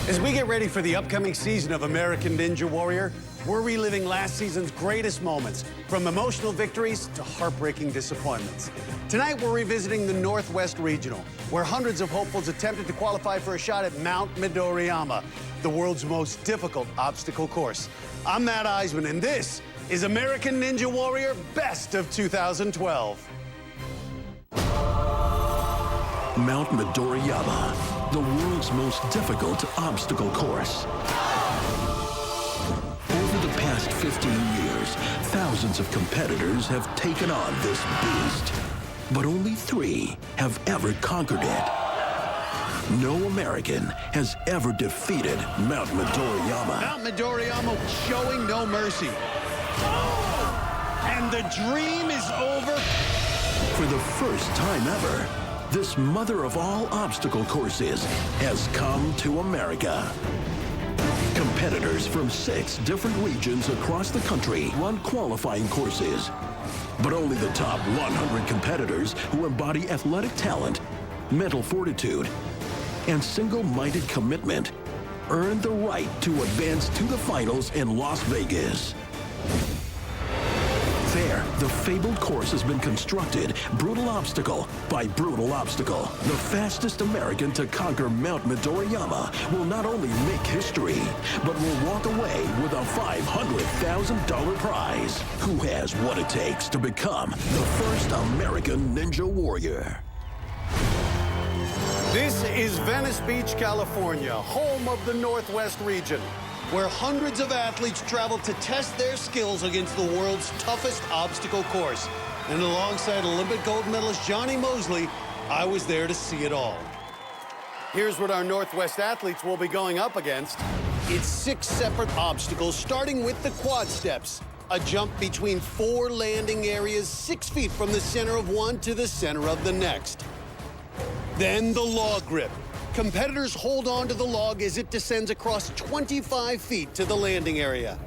As we get ready for the upcoming season of American Ninja Warrior, we're reliving last season's greatest moments, from emotional victories to heartbreaking disappointments. Tonight, we're revisiting the Northwest Regional, where hundreds of hopefuls attempted to qualify for a shot at Mount Midoriyama, the world's most difficult obstacle course. I'm Matt Eisman, and this is American Ninja Warrior Best of 2012. Mount Midoriyama, the world's most difficult obstacle course. Over the past 15 years, thousands of competitors have taken on this beast, but only 3 have ever conquered it. No American has ever defeated Mount Midoriyama. Mount Midoriyama showing no mercy. And the dream is over. For the first time ever, this mother of all obstacle courses has come to America. Competitors from 6 different regions across the country run qualifying courses. But only the top 100 competitors who embody athletic talent, mental fortitude, and single-minded commitment earn the right to advance to the finals in Las Vegas. There, the fabled course has been constructed, brutal obstacle by brutal obstacle. The fastest American to conquer Mount Midoriyama will not only make history, but will walk away with a $500,000 prize. Who has what it takes to become the first American Ninja Warrior? This is Venice Beach, California, home of the Northwest region, where hundreds of athletes travel to test their skills against the world's toughest obstacle course. And alongside Olympic gold medalist Johnny Mosley, I was there to see it all. Here's what our Northwest athletes will be going up against. It's 6 separate obstacles, starting with the quad steps, a jump between 4 landing areas 6 feet from the center of one to the center of the next. Then the log grip. Competitors hold on to the log as it descends across 25 feet to the landing area.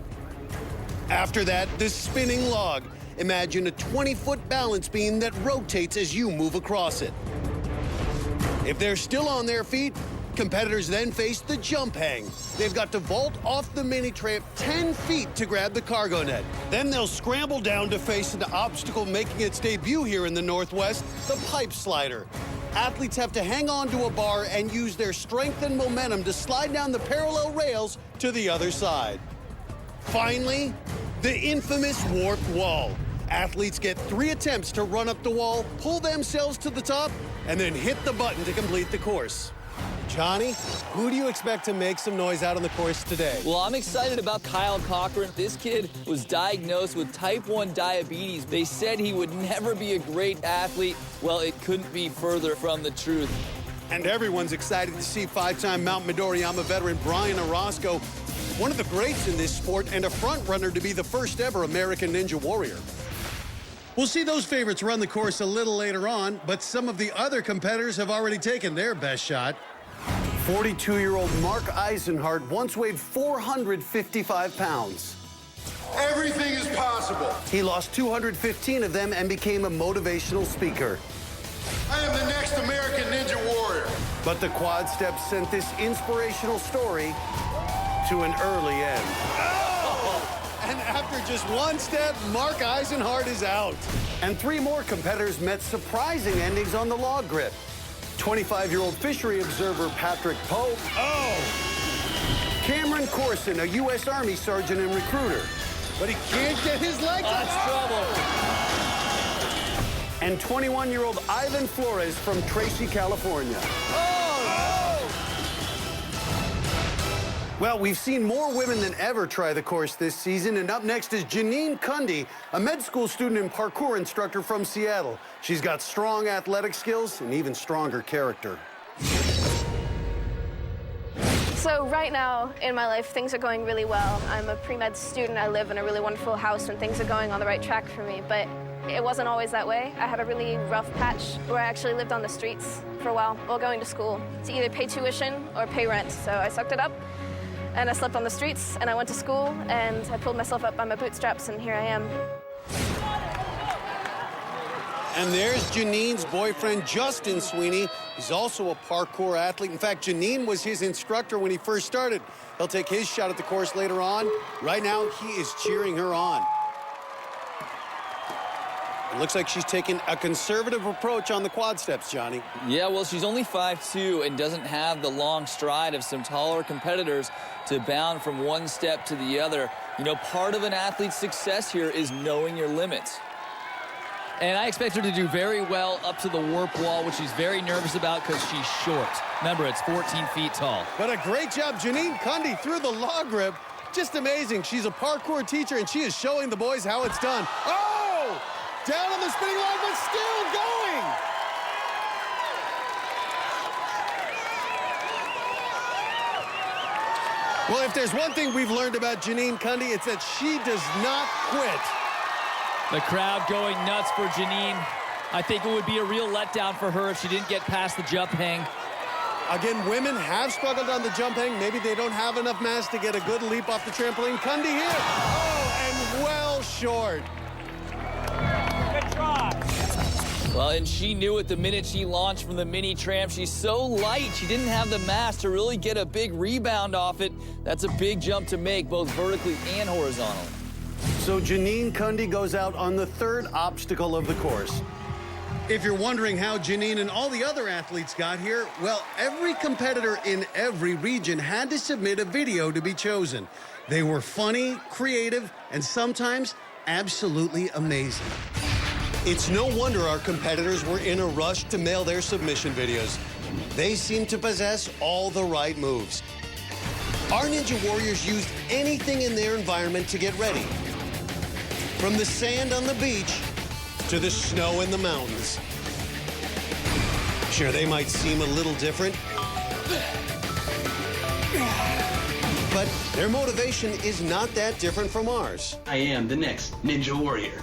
After that, the spinning log. Imagine a 20-foot balance beam that rotates as you move across it. If they're still on their feet, competitors then face the jump hang. They've got to vault off the mini tramp 10 feet to grab the cargo net. Then they'll scramble down to face an obstacle making its debut here in the Northwest, the pipe slider. Athletes have to hang on to a bar and use their strength and momentum to slide down the parallel rails to the other side. Finally, the infamous warped wall. Athletes get 3 attempts to run up the wall, pull themselves to the top, and then hit the button to complete the course. Johnny, who do you expect to make some noise out on the course today? Well, I'm excited about Kyle Cochran. This kid was diagnosed with type 1 diabetes. They said he would never be a great athlete. Well, it couldn't be further from the truth. And everyone's excited to see 5-time Mount Midoriyama veteran Brian Orozco, one of the greats in this sport and a front-runner to be the first ever American Ninja Warrior. We'll see those favorites run the course a little later on, but some of the other competitors have already taken their best shot. 42-year-old Mark Eisenhart once weighed 455 pounds. Everything is possible. He lost 215 of them and became a motivational speaker. I am the next American Ninja Warrior. But the quad steps sent this inspirational story to an early end. Oh! And after just 1 step, Mark Eisenhart is out. And 3 more competitors met surprising endings on the log grip. 25-year-old fishery observer Patrick Pope. Oh! Cameron Corson, a U.S. Army sergeant and recruiter. But he can't get his legs up. That's trouble. And 21-year-old Ivan Flores from Tracy, California. Well, we've seen more women than ever try the course this season, and up next is Janine Cundy, a med school student and parkour instructor from Seattle. She's got strong athletic skills and even stronger character. So right now in my life, things are going really well. I'm a pre-med student. I live in a really wonderful house and things are going on the right track for me, but it wasn't always that way. I had a really rough patch where I actually lived on the streets for a while while going to school to either pay tuition or pay rent. So I sucked it up. And I slept on the streets, and I went to school, and I pulled myself up by my bootstraps, and here I am. And there's Janine's boyfriend, Justin Sweeney. He's also a parkour athlete. In fact, Janine was his instructor when he first started. He'll take his shot at the course later on. Right now, he is cheering her on. It looks like she's taking a conservative approach on the quad steps, Johnny. Yeah, well, she's only 5'2" and doesn't have the long stride of some taller competitors to bound from one step to the other. You know, part of an athlete's success here is knowing your limits. And I expect her to do very well up to the warp wall, which she's very nervous about because she's short. Remember, it's 14 feet tall. But a great job, Janine Cundy through the log rip. Just amazing. She's a parkour teacher, and she is showing the boys how it's done. Oh! Down on the spinning line, but still going! Well, if there's one thing we've learned about Janine Cundy, it's that she does not quit. The crowd going nuts for Janine. I think it would be a real letdown for her if she didn't get past the jump hang. Again, women have struggled on the jump hang. Maybe they don't have enough mass to get a good leap off the trampoline. Cundy here. Oh, and well short. Good try. Well, and she knew it the minute she launched from the mini tramp. She's so light, she didn't have the mass to really get a big rebound off it. That's a big jump to make, both vertically and horizontally. So Janine Cundy goes out on the third obstacle of the course. If you're wondering how Janine and all the other athletes got here, well, every competitor in every region had to submit a video to be chosen. They were funny, creative, and sometimes absolutely amazing. It's no wonder our competitors were in a rush to mail their submission videos. They seem to possess all the right moves. Our Ninja Warriors used anything in their environment to get ready. From the sand on the beach to the snow in the mountains. Sure, they might seem a little different, but their motivation is not that different from ours. I am the next Ninja Warrior.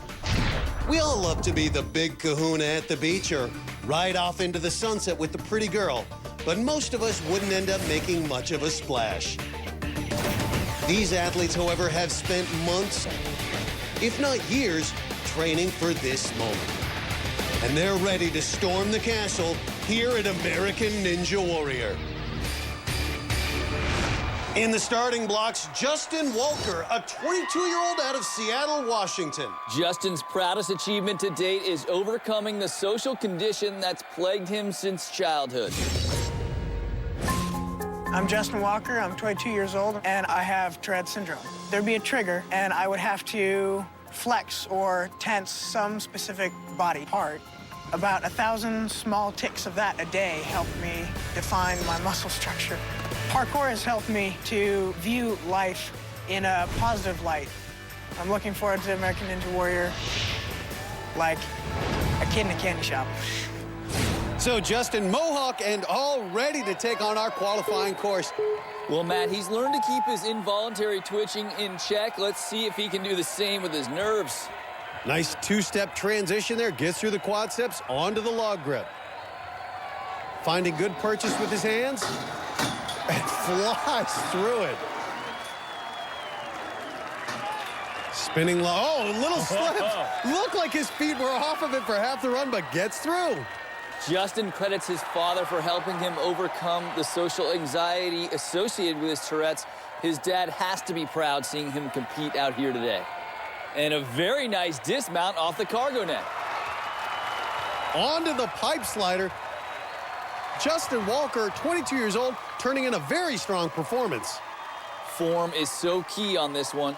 We all love to be the big kahuna at the beach or ride off into the sunset with the pretty girl, but most of us wouldn't end up making much of a splash. These athletes, however, have spent months, if not years, training for this moment. And they're ready to storm the castle here at American Ninja Warrior. In the starting blocks, Justin Walker, a 22-year-old out of Seattle, Washington. Justin's proudest achievement to date is overcoming the social condition that's plagued him since childhood. I'm Justin Walker, I'm 22 years old, and I have Tourette syndrome. There'd be a trigger, and I would have to flex or tense some specific body part. About 1,000 small ticks of that a day help me define my muscle structure. Parkour has helped me to view life in a positive light. I'm looking forward to American Ninja Warrior like a kid in a candy shop. So Justin, Mohawk, and all ready to take on our qualifying course. Well, Matt, he's learned to keep his involuntary twitching in check. Let's see if he can do the same with his nerves. Nice two-step transition there. Gets through the quad steps, onto the log grip. Finding good purchase with his hands. And flies through it. Spinning low. Oh, a little slip. Looked like his feet were off of it for half the run, but gets through. Justin credits his father for helping him overcome the social anxiety associated with his Tourette's. His dad has to be proud seeing him compete out here today. And a very nice dismount off the cargo net. Onto the pipe slider. Justin Walker, 22 years old, turning in a very strong performance. Form is so key on this one.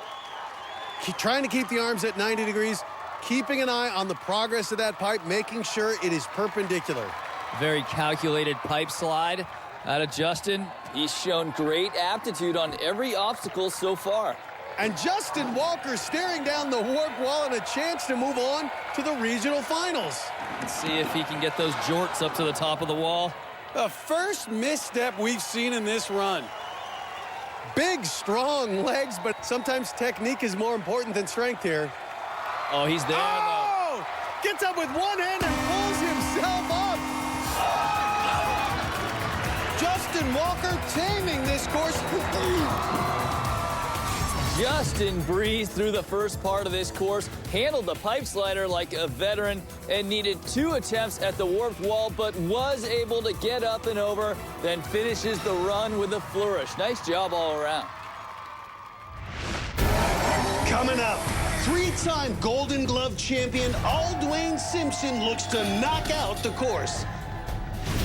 Trying to keep the arms at 90 degrees, keeping an eye on the progress of that pipe, making sure it is perpendicular. Very calculated pipe slide out of Justin. He's shown great aptitude on every obstacle so far. And Justin Walker staring down the warp wall and a chance to move on to the regional finals. Let's see if he can get those jorts up to the top of the wall. The first misstep we've seen in this run. Big, strong legs, but sometimes technique is more important than strength here. Oh, he's there, though. Oh! Gets up with one hand and pulls himself up. Justin Walker taming this course. Justin breezed through the first part of this course, handled the pipe slider like a veteran, and needed 2 attempts at the warped wall, but was able to get up and over, then finishes the run with a flourish. Nice job all around. Coming up, 3-time Golden Glove champion Dwayne Simpson looks to knock out the course.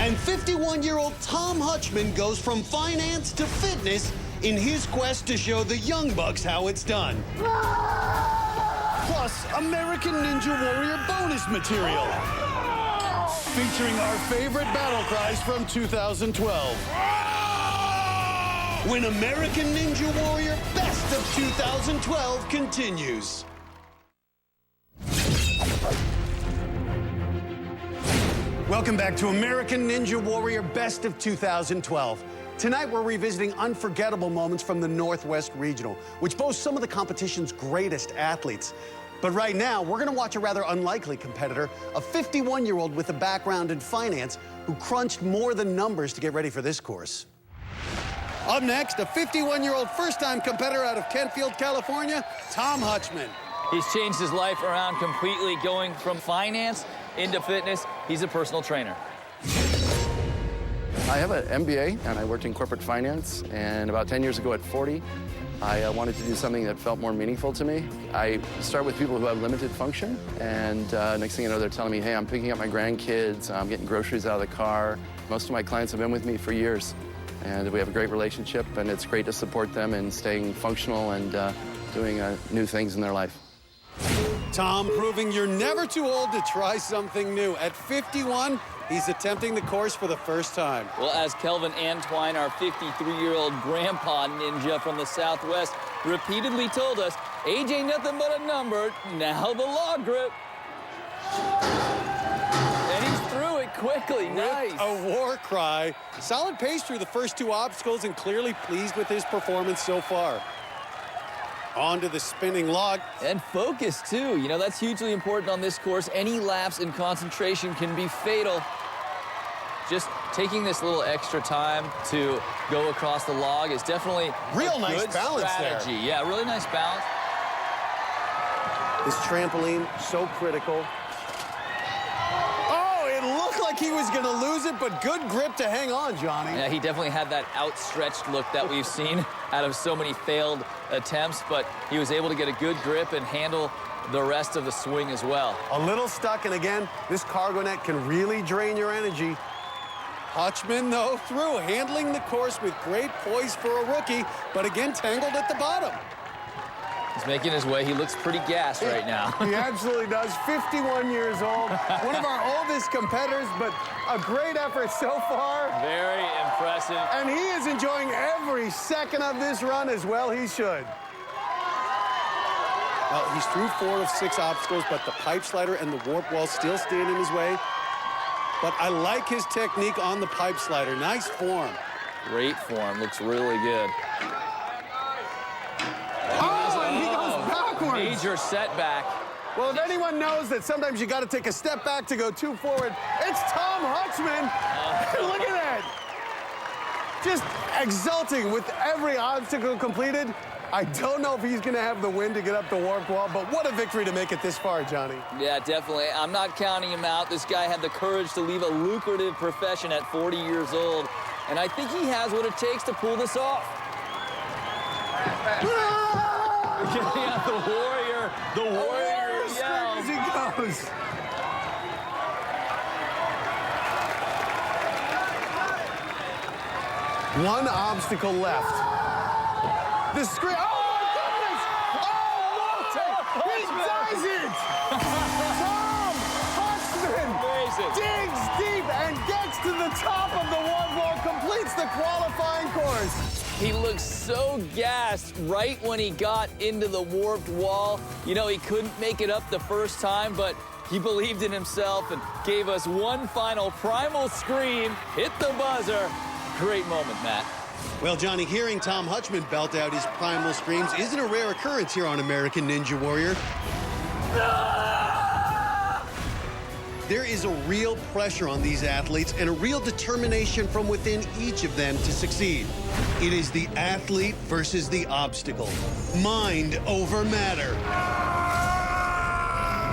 And 51-year-old Tom Hutchman goes from finance to fitness in his quest to show the Young Bucks how it's done. Plus, American Ninja Warrior bonus material. Featuring our favorite battle cries from 2012. When American Ninja Warrior Best of 2012 continues. Welcome back to American Ninja Warrior Best of 2012. Tonight, we're revisiting unforgettable moments from the Northwest Regional, which boasts some of the competition's greatest athletes. But right now, we're going to watch a rather unlikely competitor, a 51-year-old with a background in finance who crunched more than numbers to get ready for this course. Up next, a 51-year-old first-time competitor out of Kentfield, California, Tom Hutchman. He's changed his life around completely, going from finance into fitness. He's a personal trainer. I have an MBA, and I worked in corporate finance, and about 10 years ago at 40, I wanted to do something that felt more meaningful to me. I start with people who have limited function, and next thing you know, they're telling me, hey, I'm picking up my grandkids, I'm getting groceries out of the car. Most of my clients have been with me for years, and we have a great relationship, and it's great to support them in staying functional and doing new things in their life. Tom proving you're never too old to try something new. At 51, he's attempting the course for the first time. Well, as Kelvin Antwine, our 53-year-old grandpa ninja from the Southwest, repeatedly told us, age ain't nothing but a number, now the log grip. And he's through it quickly, nice. A war cry. Solid pace through the first 2 obstacles and clearly pleased with his performance so far. Onto the spinning log. And focus, too. You know, that's hugely important on this course. Any lapse in concentration can be fatal. Just taking this little extra time to go across the log is definitely real nice good balance strategy. there. Yeah, really nice balance. This trampoline, so critical. Oh, it looked like he was going to lose it, but good grip to hang on, Johnny. Yeah, he definitely had that outstretched look that we've seen out of so many failed attempts, but he was able to get a good grip and handle the rest of the swing as well. A little stuck, and again, this cargo net can really drain your energy. Hutchman, though, through, handling the course with great poise for a rookie, but again, tangled at the bottom. He's making his way. He looks pretty gassed right now. He absolutely does. 51 years old. One of our oldest competitors, but a great effort so far. Very impressive. And he is enjoying every second of this run as well he should. Well, he's through 4 of 6 obstacles, but the pipe slider and the warp wall still stand in his way. But I like his technique on the pipe slider. Nice form. Great form. Looks really good. Oh, and he goes backwards. Major setback. Well, if anyone knows that sometimes you got to take a step back to go too forward, it's Tom Hutchman. Look at that. Just exulting with every obstacle completed. I don't know if he's going to have the win to get up the warp wall, but what a victory to make it this far, Johnny. Yeah, definitely. I'm not counting him out. This guy had the courage to leave a lucrative profession at 40 years old, and I think he has what it takes to pull this off. Getting out the warrior. The warrior yell. As he goes. One obstacle left. The screen. Oh, my goodness! Oh, he does it! Tom Hutchman digs deep and gets to the top of the warp wall, completes the qualifying course. He looks so gassed right when he got into the warped wall. You know, he couldn't make it up the first time, but he believed in himself and gave us one final primal scream, hit the buzzer. Great moment, Matt. Well, Johnny, hearing Tom Hutchman belt out his primal screams isn't a rare occurrence here on American Ninja Warrior. there is a real pressure on these athletes and a real determination from within each of them to succeed. It is the athlete versus the obstacle. Mind over matter.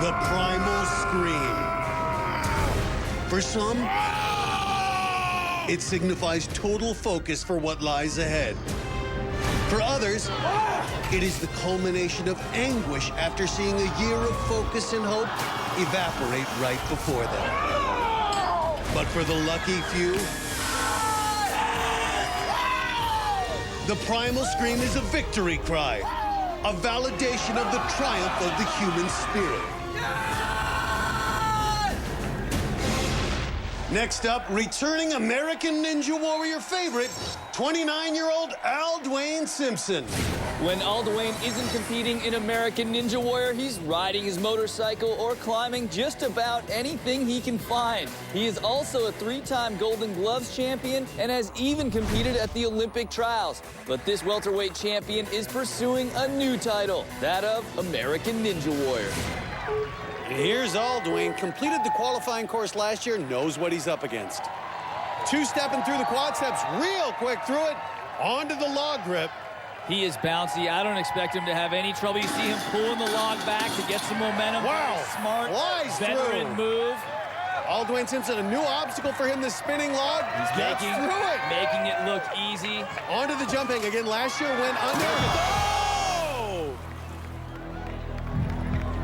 The primal scream. For some, it signifies total focus for what lies ahead. For others, it is the culmination of anguish after seeing a year of focus and hope evaporate right before them. But for the lucky few, the primal scream is a victory cry, a validation of the triumph of the human spirit. Next up, returning American Ninja Warrior favorite, 29-year-old Al Dwayne Simpson. When Al Dwayne isn't competing in American Ninja Warrior, he's riding his motorcycle or climbing just about anything he can find. He is also a 3-time Golden Gloves champion and has even competed at the Olympic trials. But this welterweight champion is pursuing a new title, that of American Ninja Warrior. And here's Al Dwayne, completed the qualifying course last year, knows what he's up against. Two-stepping through the quad steps, real quick through it, onto the log grip. He is bouncy. I don't expect him to have any trouble. You see him pulling the log back to get some momentum. Wow. Smart, Flies veteran through. move. Al Dwayne Simpson, a new obstacle for him, the spinning log. He's Gets through it. making it look easy. Onto the jumping. Again, last year went under. Oh!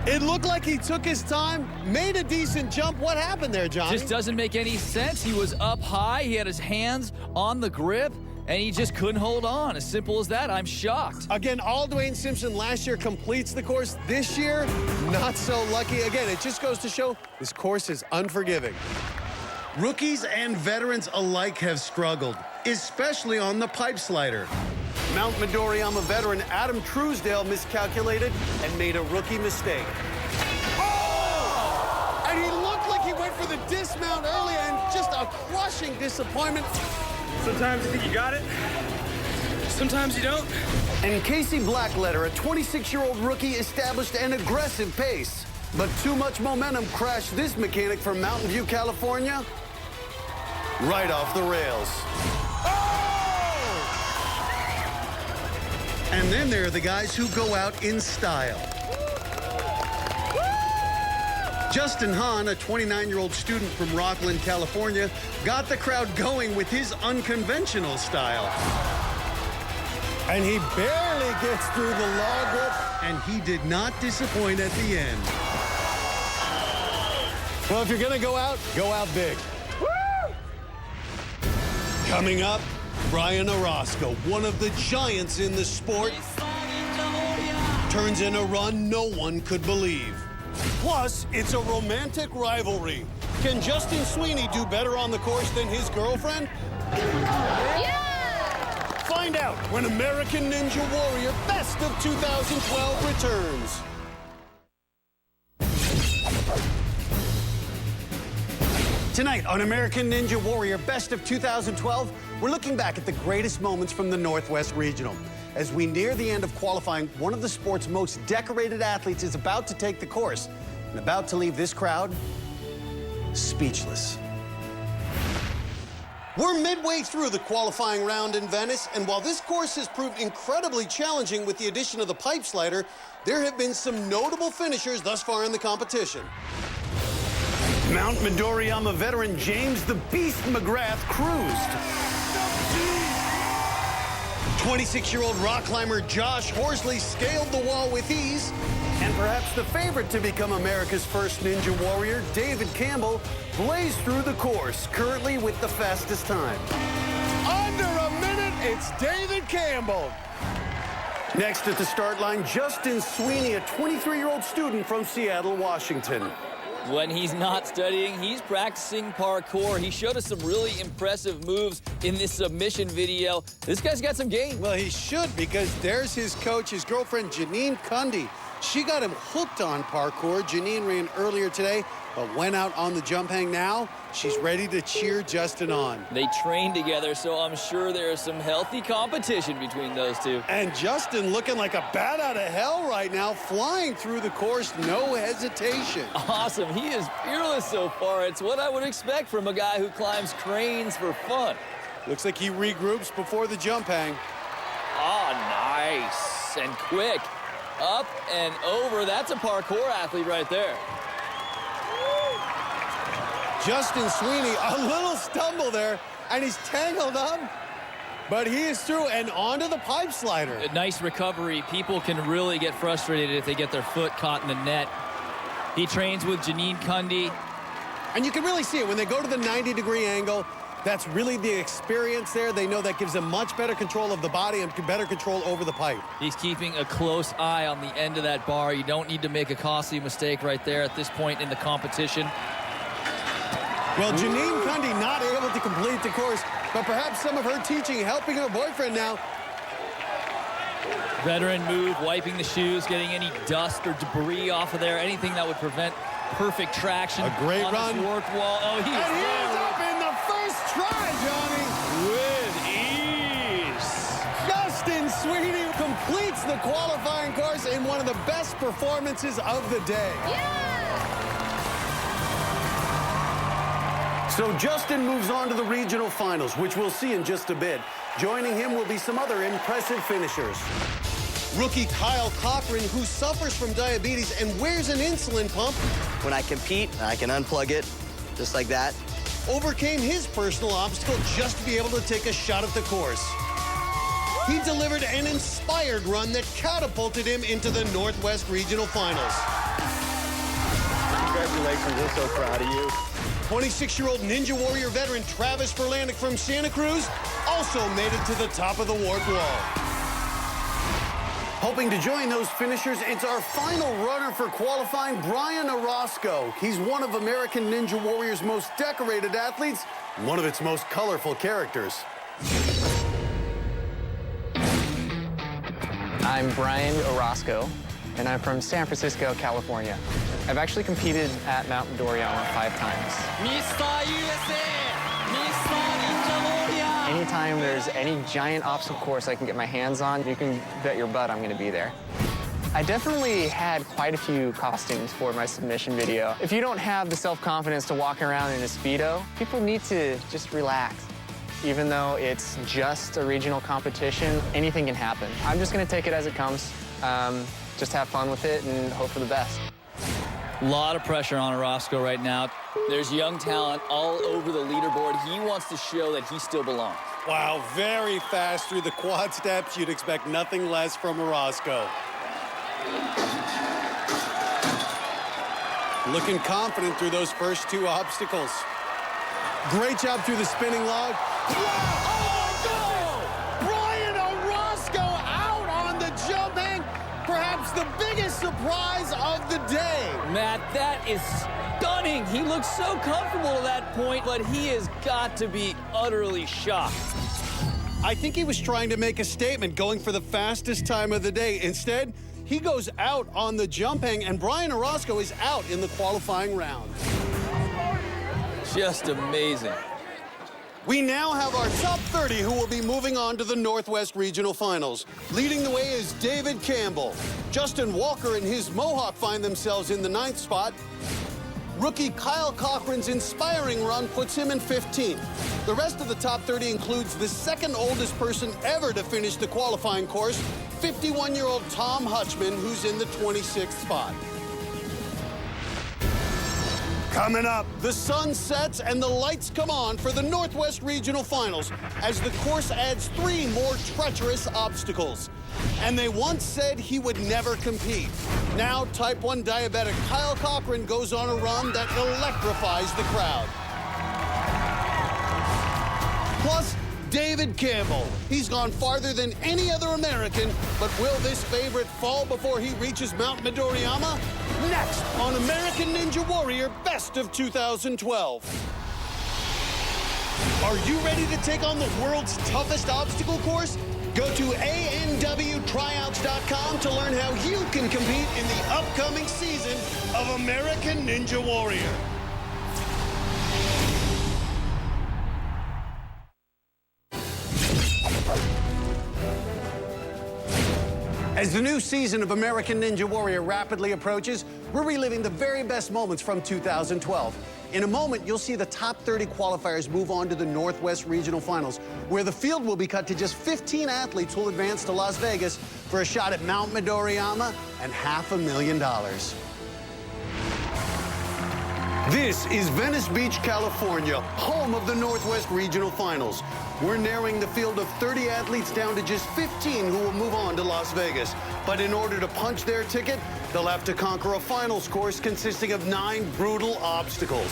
It looked like he took his time, made a decent jump. What happened there, Johnny? Just doesn't make any sense. He was up high. He had his hands on the grip, and he just couldn't hold on. As simple as that. I'm shocked. Again, Al Dwayne Simpson last year completes the course. This year, not so lucky. Again, it just goes to show this course is unforgiving. Rookies and veterans alike have struggled, especially on the pipe slider. Mount Midoriyama veteran Adam Truesdale miscalculated and made a rookie mistake. Oh! And he looked like he went for the dismount earlier, and just a crushing disappointment. Sometimes you think you got it, sometimes you don't. And Casey Blackletter, a 26-year-old rookie, established an aggressive pace. But too much momentum crashed this mechanic from Mountain View, California, right off the rails. And then there are the guys who go out in style. Justin Hahn, a 29-year-old student from Rockland, California, got the crowd going with his unconventional style. And he barely gets through the log rope, and he did not disappoint at the end. Well, if you're gonna go out big. Woo! Coming up, Brian Orozco, one of the giants in the sport, turns in a run no one could believe. Plus, it's a romantic rivalry. Can Justin Sweeney do better on the course than his girlfriend? Yeah! Find out when American Ninja Warrior Best of 2012 returns. Tonight on American Ninja Warrior Best of 2012, we're looking back at the greatest moments from the Northwest Regional. As we near the end of qualifying, one of the sport's most decorated athletes is about to take the course and about to leave this crowd speechless. We're midway through the qualifying round in Venice, and while this course has proved incredibly challenging with the addition of the pipe slider, there have been some notable finishers thus far in the competition. Mount Midoriyama veteran James the Beast McGrath cruised. 26-year-old rock climber Josh Horsley scaled the wall with ease. And perhaps the favorite to become America's first Ninja Warrior, David Campbell, blazed through the course, currently with the fastest time. Under a minute, it's David Campbell. Next at the start line, Justin Sweeney, a 23-year-old student from Seattle, Washington. When he's not studying, he's practicing parkour. He showed us some really impressive moves in this submission video. This guy's got some game. Well, he should, because there's his coach, his girlfriend, Janine Cundy. She got him hooked on parkour. Janine ran earlier today, but went out on the jump hang now. She's ready to cheer Justin on. They train together, so I'm sure there's some healthy competition between those two. And Justin looking like a bat out of hell right now, flying through the course, no hesitation. Awesome. He is fearless so far. It's what I would expect from a guy who climbs cranes for fun. Looks like he regroups before the jump hang. Oh, nice and quick. Up and over. That's a parkour athlete right there. Justin Sweeney, a little stumble there, and he's tangled up, but he is through and onto the pipe slider. A nice recovery. People can really get frustrated if they get their foot caught in the net. He trains with Janine Cundy. And you can really see it when they go to the 90-degree angle. That's really the experience there. They know that gives them much better control of the body and better control over the pipe. He's keeping a close eye on the end of that bar. You don't need to make a costly mistake right there at this point in the competition. Well, Janine Cundy not able to complete the course, but perhaps some of her teaching helping her boyfriend now. Veteran move, wiping the shoes, getting any dust or debris off of there, anything that would prevent perfect traction. A great on run. This warped wall. Oh, And he is up in the first try, Johnny. With ease. Justin Sweeney completes the qualifying course in one of the best performances of the day. So Justin moves on to the regional finals, which we'll see in just a bit. Joining him will be some other impressive finishers. Rookie Kyle Cochran, who suffers from diabetes and wears an insulin pump. When I compete, I can unplug it, just like that. Overcame his personal obstacle just to be able to take a shot at the course. He delivered an inspired run that catapulted him into the Northwest Regional Finals. Congratulations, we're so proud of you. 26-year-old Ninja Warrior veteran Travis Verlandic from Santa Cruz also made it to the top of the warped wall. Hoping to join those finishers, it's our final runner for qualifying, Brian Orozco. He's one of American Ninja Warrior's most decorated athletes, one of its most colorful characters. I'm Brian Orozco, and I'm from San Francisco, California. I've actually competed at Mount Midoriyama 5 times. Mr. USA! Mr. Ninja Warrior! Anytime there's any giant obstacle course I can get my hands on, you can bet your butt I'm gonna be there. I definitely had quite a few costumes for my submission video. If you don't have the self-confidence to walk around in a Speedo, people need to just relax. Even though it's just a regional competition, anything can happen. I'm just gonna take it as it comes, just have fun with it and hope for the best. A lot of pressure on Orozco right now. There's young talent all over the leaderboard. He wants to show that he still belongs. Wow, very fast through the quad steps. You'd expect nothing less from Orozco. Looking confident through those first 2 obstacles. Great job through the spinning log. Oh, my God! Brian Orozco out on the jump hang. Perhaps the biggest surprise of the day. Matt, that is stunning. He looks so comfortable at that point, but he has got to be utterly shocked. I think he was trying to make a statement, going for the fastest time of the day. Instead, he goes out on the jump hang, and Brian Orozco is out in the qualifying round. Just amazing. We now have our top 30 who will be moving on to the Northwest Regional Finals. Leading the way is David Campbell. Justin Walker and his Mohawk find themselves in the 9th spot. Rookie Kyle Cochran's inspiring run puts him in 15th. The rest of the top 30 includes the second oldest person ever to finish the qualifying course, 51-year-old Tom Hutchman, who's in the 26th spot. Coming up, the sun sets and the lights come on for the Northwest Regional Finals as the course adds 3 more treacherous obstacles. And they once said he would never compete. Now, type 1 diabetic Kyle Cochran goes on a run that electrifies the crowd. Plus, David Campbell. He's gone farther than any other American, but will this favorite fall before he reaches Mount Midoriyama? Next on American Ninja Warrior Best of 2012. Are you ready to take on the world's toughest obstacle course? Go to anwtryouts.com to learn how you can compete in the upcoming season of American Ninja Warrior. As the new season of American Ninja Warrior rapidly approaches, we're reliving the very best moments from 2012. In a moment, you'll see the top 30 qualifiers move on to the Northwest Regional Finals, where the field will be cut to just 15 athletes who will advance to Las Vegas for a shot at Mount Midoriyama and $500,000. This is Venice Beach, California, home of the Northwest Regional Finals. We're narrowing the field of 30 athletes down to just 15 who will move on to Las Vegas. But in order to punch their ticket, they'll have to conquer a finals course consisting of 9 brutal obstacles.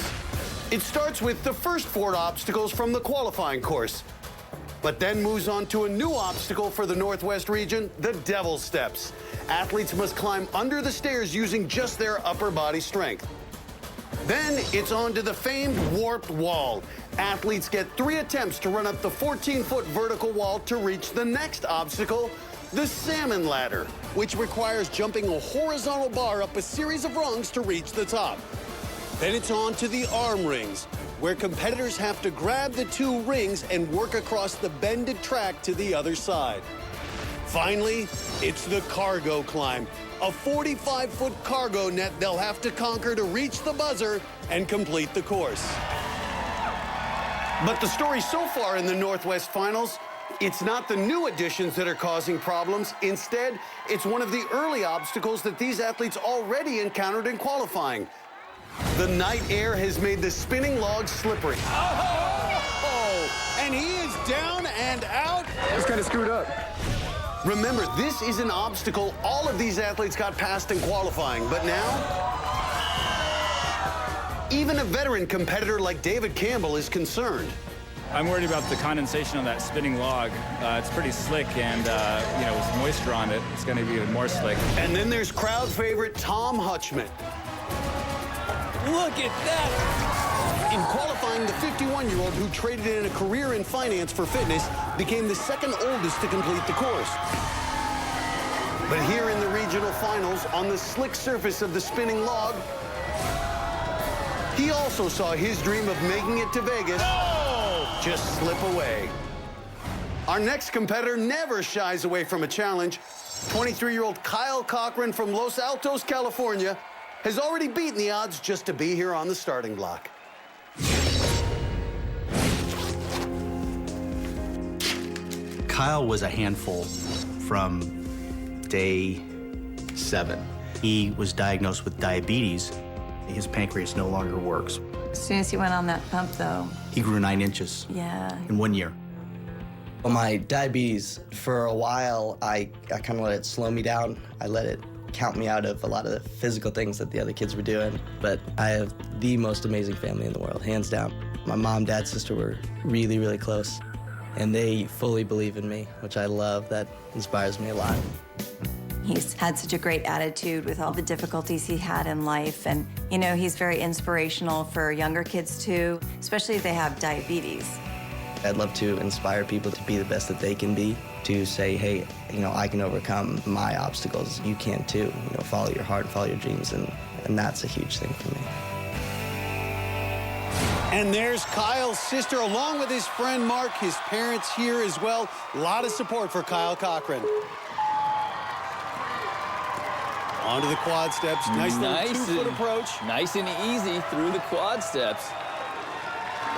It starts with the first 4 obstacles from the qualifying course, but then moves on to a new obstacle for the Northwest region, the Devil Steps. Athletes must climb under the stairs using just their upper body strength. Then it's on to the famed warped wall. Athletes get 3 attempts to run up the 14-foot vertical wall to reach the next obstacle, the salmon ladder, which requires jumping a horizontal bar up a series of rungs to reach the top. Then it's on to the arm rings, where competitors have to grab the 2 rings and work across the bended track to the other side. Finally, it's the cargo climb, a 45-foot cargo net they'll have to conquer to reach the buzzer and complete the course. But the story so far in the Northwest Finals, it's not the new additions that are causing problems. Instead, it's one of the early obstacles that these athletes already encountered in qualifying. The night air has made the spinning log slippery. Oh! And he is down and out. It's kind of screwed up. Remember, this is an obstacle all of these athletes got past in qualifying, but now, even a veteran competitor like David Campbell is concerned. I'm worried about the condensation on that spinning log. It's pretty slick, and you know, with moisture on it, it's going to be even more slick. And then there's crowd favorite Tom Hutchman. Look at that! In qualifying, the 51-year-old who traded in a career in finance for fitness became the second oldest to complete the course. But here in the regional finals, on the slick surface of the spinning log, he also saw his dream of making it to Vegas just slip away. Our next competitor never shies away from a challenge. 23-year-old Kyle Cochran from Los Altos, California, has already beaten the odds just to be here on the starting block. Kyle was a handful from day 7. He was diagnosed with diabetes. His pancreas no longer works. As soon as he went on that pump, though. He grew 9 inches. Yeah. In 1 year. Well, my diabetes, for a while, I kind of let it slow me down. I let it count me out of a lot of the physical things that the other kids were doing. But I have the most amazing family in the world, hands down. My mom, dad, sister were really, really close. And they fully believe in me, which I love. That inspires me a lot. He's had such a great attitude with all the difficulties he had in life. And, you know, he's very inspirational for younger kids, too, especially if they have diabetes. I'd love to inspire people to be the best that they can be, to say, hey, you know, I can overcome my obstacles. You can, too. You know, follow your heart, follow your dreams, and that's a huge thing for me. And there's Kyle's sister, along with his friend Mark, his parents here as well. A lot of support for Kyle Cochran. Onto the quad steps. Nice little 2-foot approach. Nice and easy through the quad steps.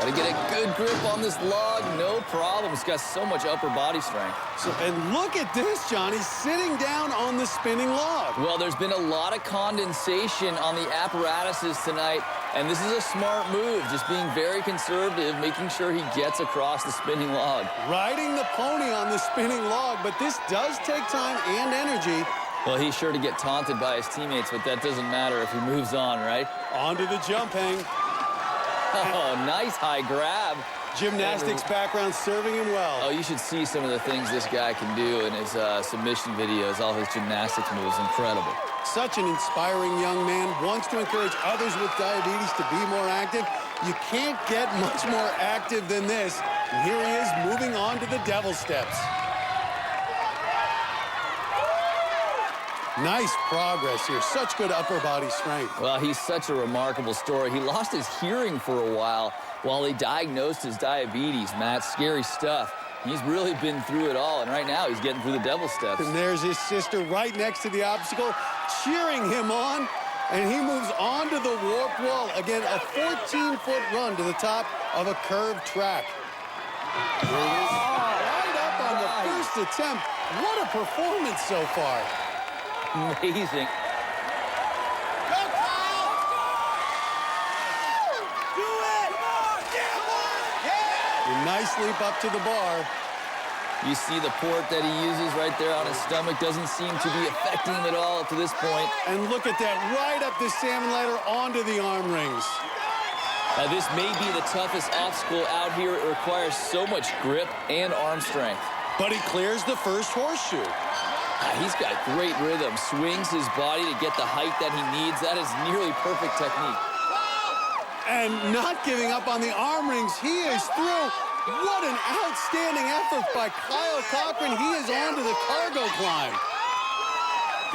Got to get a good grip on this log. No problem. It's got so much upper body strength. And look at this, Johnny, sitting down on the spinning log. Well, there's been a lot of condensation on the apparatuses tonight, and this is a smart move, just being very conservative, making sure he gets across the spinning log. Riding the pony on the spinning log, but this does take time and energy. Well, he's sure to get taunted by his teammates, but that doesn't matter if he moves on, right? Onto the jump hang. Oh, nice high grab. Gymnastics background serving him well. Oh, you should see some of the things this guy can do in his submission videos, all his gymnastics moves, incredible. Such an inspiring young man, wants to encourage others with diabetes to be more active. You can't get much more active than this. And here he is moving on to the devil steps. Nice progress here. Such good upper body strength. Well, he's such a remarkable story. He lost his hearing for a while they diagnosed his diabetes, Matt. Scary stuff. He's really been through it all, and right now he's getting through the devil steps. And there's his sister right next to the obstacle, cheering him on, and he moves on to the warp wall. Again, a 14-foot run to the top of a curved track. Right up on the first attempt. What a performance so far. Amazing. A nice leap up to the bar. You see the port that he uses right there on his stomach. Doesn't seem to be affecting him at all up to this point. And look at that, right up the salmon ladder onto the arm rings. Now, this may be the toughest obstacle out here. It requires so much grip and arm strength. But he clears the first horseshoe. He's got great rhythm. Swings his body to get the height that he needs. That is nearly perfect technique. And not giving up on the arm rings. He is through. What an outstanding effort by Kyle Cochran. He is on to the cargo climb.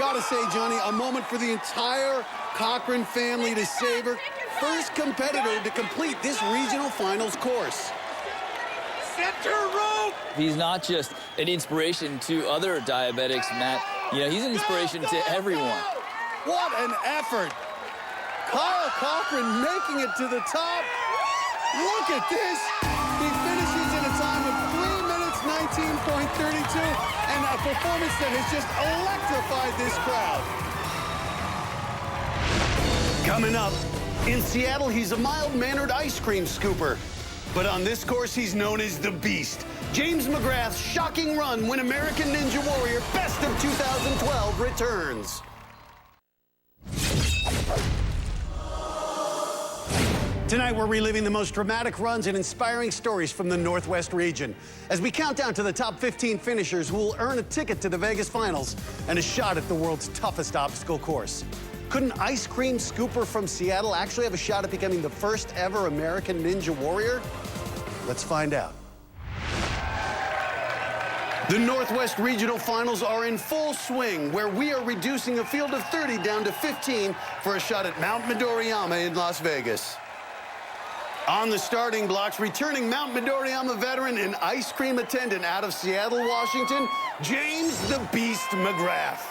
Gotta say, Johnny, a moment for the entire Cochran family to savor. First competitor to complete this regional finals course. Center rope! He's not just an inspiration to other diabetics, Matt. You know, he's an inspiration to everyone. What an effort. Kyle Cochran making it to the top. Look at this. He finishes in a time of 3 minutes, 19.32, and a performance that has just electrified this crowd. Coming up, in Seattle, he's a mild-mannered ice cream scooper. But on this course, he's known as the Beast. James McGrath's shocking run when American Ninja Warrior Best of 2012 returns. Tonight, we're reliving the most dramatic runs and inspiring stories from the Northwest region as we count down to the top 15 finishers who will earn a ticket to the Vegas finals and a shot at the world's toughest obstacle course. Could an ice cream scooper from Seattle actually have a shot at becoming the first ever American Ninja Warrior? Let's find out. The Northwest Regional Finals are in full swing, where we are reducing a field of 30 down to 15 for a shot at Mount Midoriyama in Las Vegas. On the starting blocks, returning Mount Midoriyama veteran and ice cream attendant out of Seattle, Washington, James the Beast McGrath.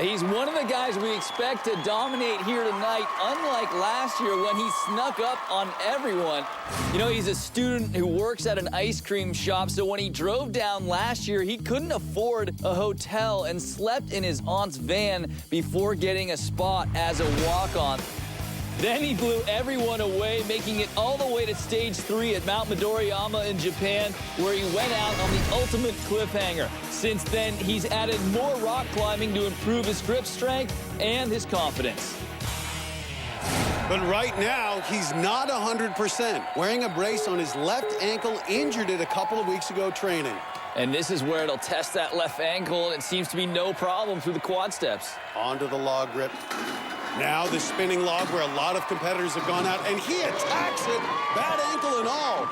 He's one of the guys we expect to dominate here tonight, unlike last year when he snuck up on everyone. You know, he's a student who works at an ice cream shop, so when he drove down last year, he couldn't afford a hotel and slept in his aunt's van before getting a spot as a walk-on. Then he blew everyone away, making it all the way to stage 3 at Mount Midoriyama in Japan, where he went out on the ultimate cliffhanger. Since then, he's added more rock climbing to improve his grip strength and his confidence. But right now, he's not 100%, wearing a brace on his left ankle, injured it a couple of weeks ago training. And this is where it'll test that left ankle, and it seems to be no problem through the quad steps. Onto the log grip. Now the spinning log where a lot of competitors have gone out, and he attacks it, bad ankle and all.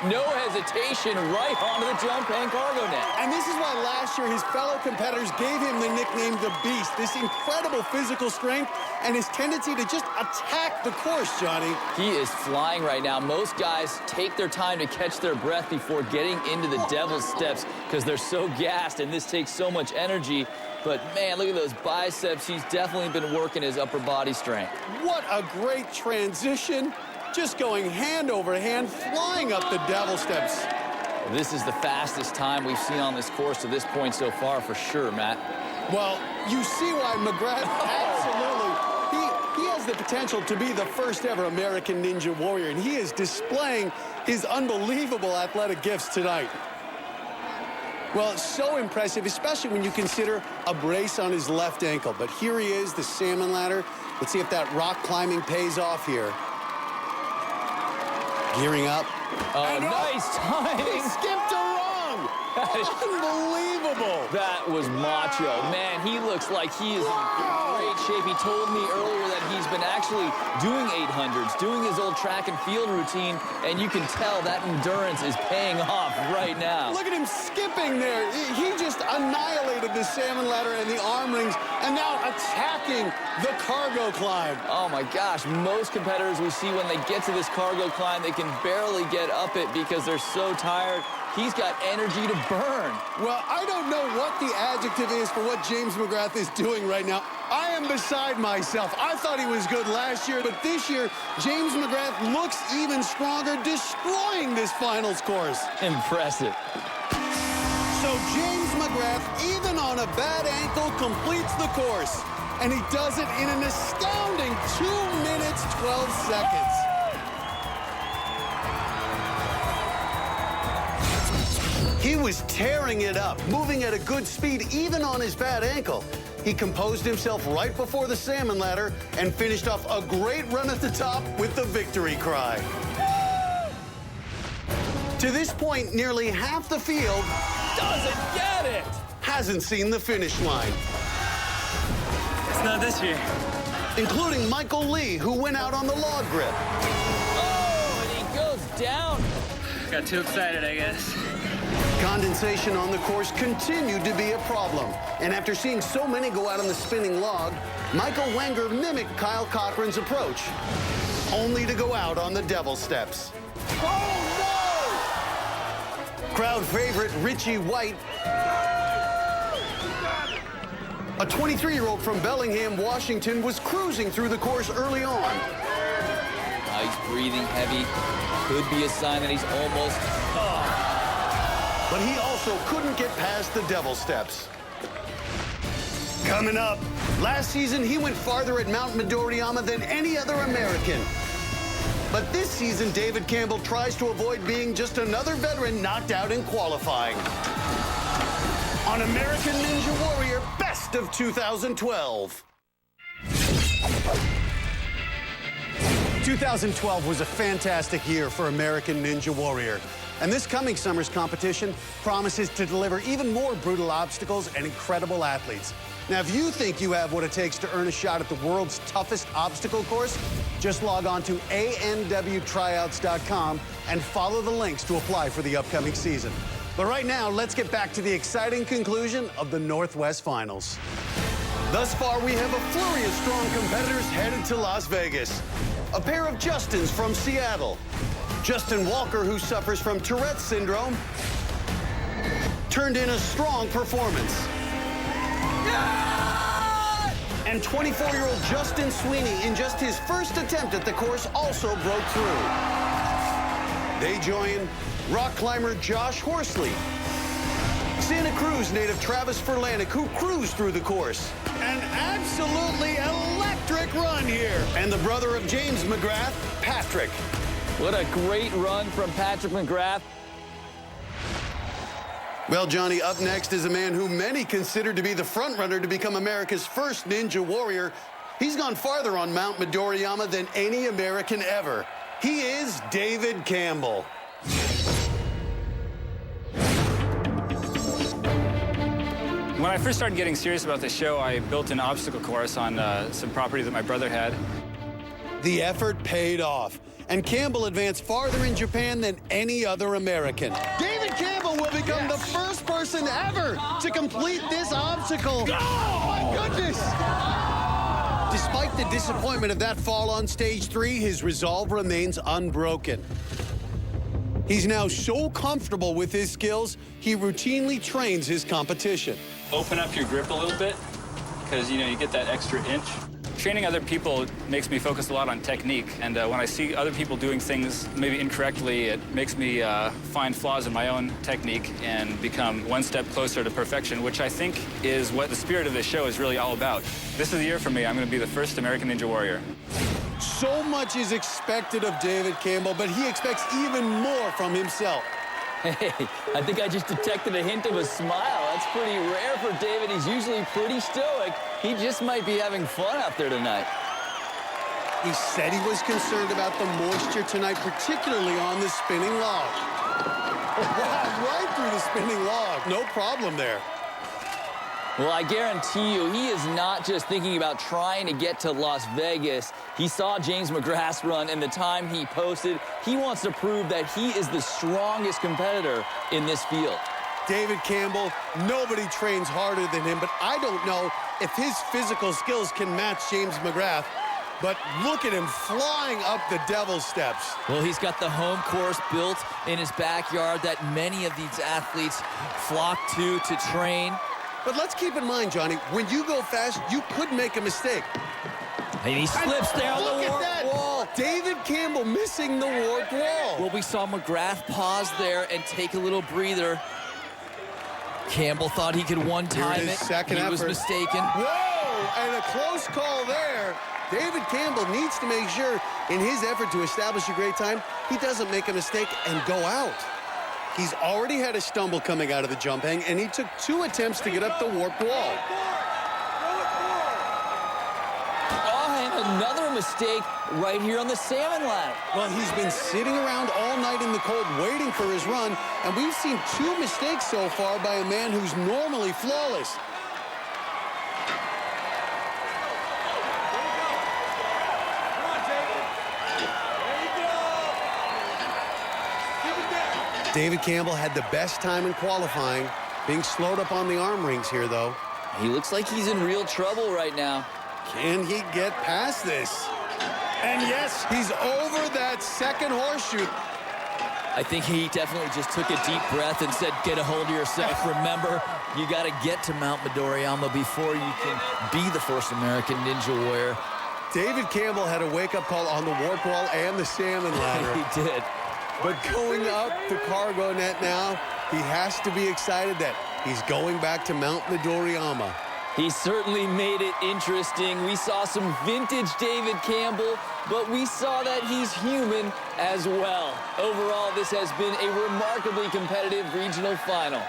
No hesitation, right onto the jump and cargo net. And this is why last year his fellow competitors gave him the nickname the Beast. This incredible physical strength and his tendency to just attack the course, Johnny. He is flying right now. Most guys take their time to catch their breath before getting into the devil's steps because they're so gassed, and this takes so much energy. But, man, look at those biceps. He's definitely been working his upper body strength. What a great transition. Just going hand over hand, flying up the devil steps. This is the fastest time we've seen on this course to this point so far, for sure, Matt. Well, you see why McGrath absolutely, he has the potential to be the first ever American Ninja Warrior, and he is displaying his unbelievable athletic gifts tonight. Well, it's so impressive, especially when you consider a brace on his left ankle. But here he is, the salmon ladder. Let's see if that rock climbing pays off here. Gearing up. Oh, nice timing. He skipped a rung. Unbelievable. That was macho. Man, he looks like he is in great shape. He told me earlier that he's been actually doing 800s, doing his old track and field routine, and you can tell that endurance is paying off right now. Look at him skipping there. He just annihilated the salmon ladder and the arm rings, and now attacking the cargo climb. Oh my gosh, most competitors we see when they get to this cargo climb, they can barely get up it because they're so tired. He's got energy to burn. Well, I don't know what the adjective is for what James McGrath is doing right now. I am beside myself. I thought he was good last year, but this year, James McGrath looks even stronger, destroying this finals course. Impressive. So James McGrath, even on a bad ankle, completes the course. And he does it in an astounding 2 minutes, 12 seconds. He was tearing it up, moving at a good speed, even on his bad ankle. He composed himself right before the salmon ladder and finished off a great run at the top with the victory cry. To this point, nearly half the field doesn't get it. Hasn't seen the finish line. It's not this year. Including Michael Lee, who went out on the log grip. Oh, and he goes down. Got too excited, I guess. Condensation on the course continued to be a problem. And after seeing so many go out on the spinning log, Michael Wenger mimicked Kyle Cochran's approach, only to go out on the devil steps. Oh, no! Crowd favorite Richie White, a 23-year-old from Bellingham, Washington, was cruising through the course early on. He's breathing heavy. Could be a sign that he's almost... But he also couldn't get past the devil steps. Coming up, last season he went farther at Mount Midoriyama than any other American. But this season, David Campbell tries to avoid being just another veteran knocked out in qualifying. On American Ninja Warrior Best of 2012. 2012 was a fantastic year for American Ninja Warrior. And this coming summer's competition promises to deliver even more brutal obstacles and incredible athletes. Now, if you think you have what it takes to earn a shot at the world's toughest obstacle course, just log on to anwtryouts.com and follow the links to apply for the upcoming season. But right now, let's get back to the exciting conclusion of the Northwest Finals. Thus far, we have a flurry of strong competitors headed to Las Vegas. A pair of Justins from Seattle. Justin Walker, who suffers from Tourette's syndrome, turned in a strong performance. And 24-year-old Justin Sweeney, in just his first attempt at the course, also broke through. They join rock climber Josh Horsley, Santa Cruz native Travis Furlanik, who cruised through the course. An absolutely electric run here. And the brother of James McGrath, Patrick. What a great run from Patrick McGrath. Well, Johnny, up next is a man who many consider to be the frontrunner to become America's first Ninja Warrior. He's gone farther on Mount Midoriyama than any American ever. He is David Campbell. When I first started getting serious about the show, I built an obstacle course on some property that my brother had. The effort paid off, and Campbell advanced farther in Japan than any other American. David Campbell will become the first person ever to complete this obstacle. Oh, my goodness! Despite the disappointment of that fall on stage 3, his resolve remains unbroken. He's now so comfortable with his skills, he routinely trains his competition. Open up your grip a little bit, because, you know, you get that extra inch. Training other people makes me focus a lot on technique, and when I see other people doing things maybe incorrectly, it makes me find flaws in my own technique and become one step closer to perfection, which I think is what the spirit of this show is really all about. This is the year for me. I'm going to be the first American Ninja Warrior. So much is expected of David Campbell, but he expects even more from himself. Hey, I think I just detected a hint of a smile. That's pretty rare for David. He's usually pretty stoic. He just might be having fun out there tonight. He said he was concerned about the moisture tonight, particularly on the spinning log. Wow, right through the spinning log. No problem there. Well, I guarantee you, he is not just thinking about trying to get to Las Vegas. He saw James McGrath's run and the time he posted. He wants to prove that he is the strongest competitor in this field. David Campbell, nobody trains harder than him, but I don't know if his physical skills can match James McGrath. But look at him flying up the devil's steps. Well, he's got the home course built in his backyard that many of these athletes flock to train. But let's keep in mind, Johnny, when you go fast, you could make a mistake. And he slips there on the warped wall. David Campbell missing the warped wall. Well, we saw McGrath pause there and take a little breather. Campbell thought he could one-time it. Second effort. He was mistaken. Whoa, and a close call there. David Campbell needs to make sure in his effort to establish a great time, he doesn't make a mistake and go out. He's already had a stumble coming out of the jump hang, and he took 2 attempts to get up the warped wall. Another mistake right here on the salmon ladder. Well, he's been sitting around all night in the cold waiting for his run, and we've seen 2 mistakes so far by a man who's normally flawless. David Campbell had the best time in qualifying, being slowed up on the arm rings here, though. He looks like he's in real trouble right now. Can he get past this? And yes, he's over that second horseshoe. I think he definitely just took a deep breath and said, get a hold of yourself. Remember, you got to get to Mount Midoriyama before you can be the first American Ninja Warrior. David Campbell had a wake-up call on the warp wall and the salmon ladder. He did. But going up the cargo net now, he has to be excited that he's going back to Mount Midoriyama. He certainly made it interesting. We saw some vintage David Campbell, but we saw that he's human as well. Overall, this has been a remarkably competitive regional final.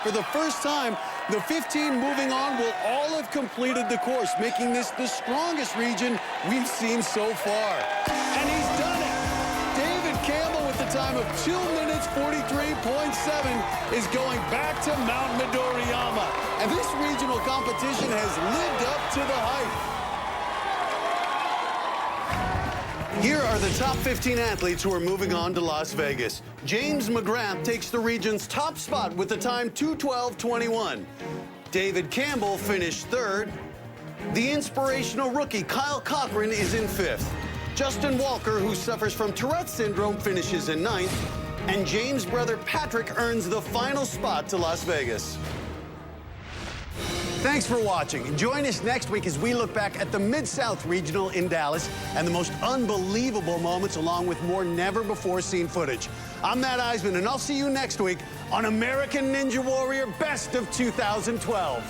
For the first time, the 15 moving on will all have completed the course, making this the strongest region we've seen so far. And he's done it. David Campbell, with the time of 2 minutes 43.7, is going back to Mount Midoriyama. And this regional competition has lived up to the hype. Here are the top 15 athletes who are moving on to Las Vegas. James McGrath takes the region's top spot with the time 2:12.21. David Campbell finished third. The inspirational rookie Kyle Cochran is in fifth. Justin Walker, who suffers from Tourette's syndrome, finishes in ninth. And James' brother Patrick earns the final spot to Las Vegas. Thanks for watching, and join us next week as we look back at the Mid-South Regional in Dallas and the most unbelievable moments, along with more never-before-seen footage. I'm Matt Eisman, and I'll see you next week on American Ninja Warrior Best of 2012.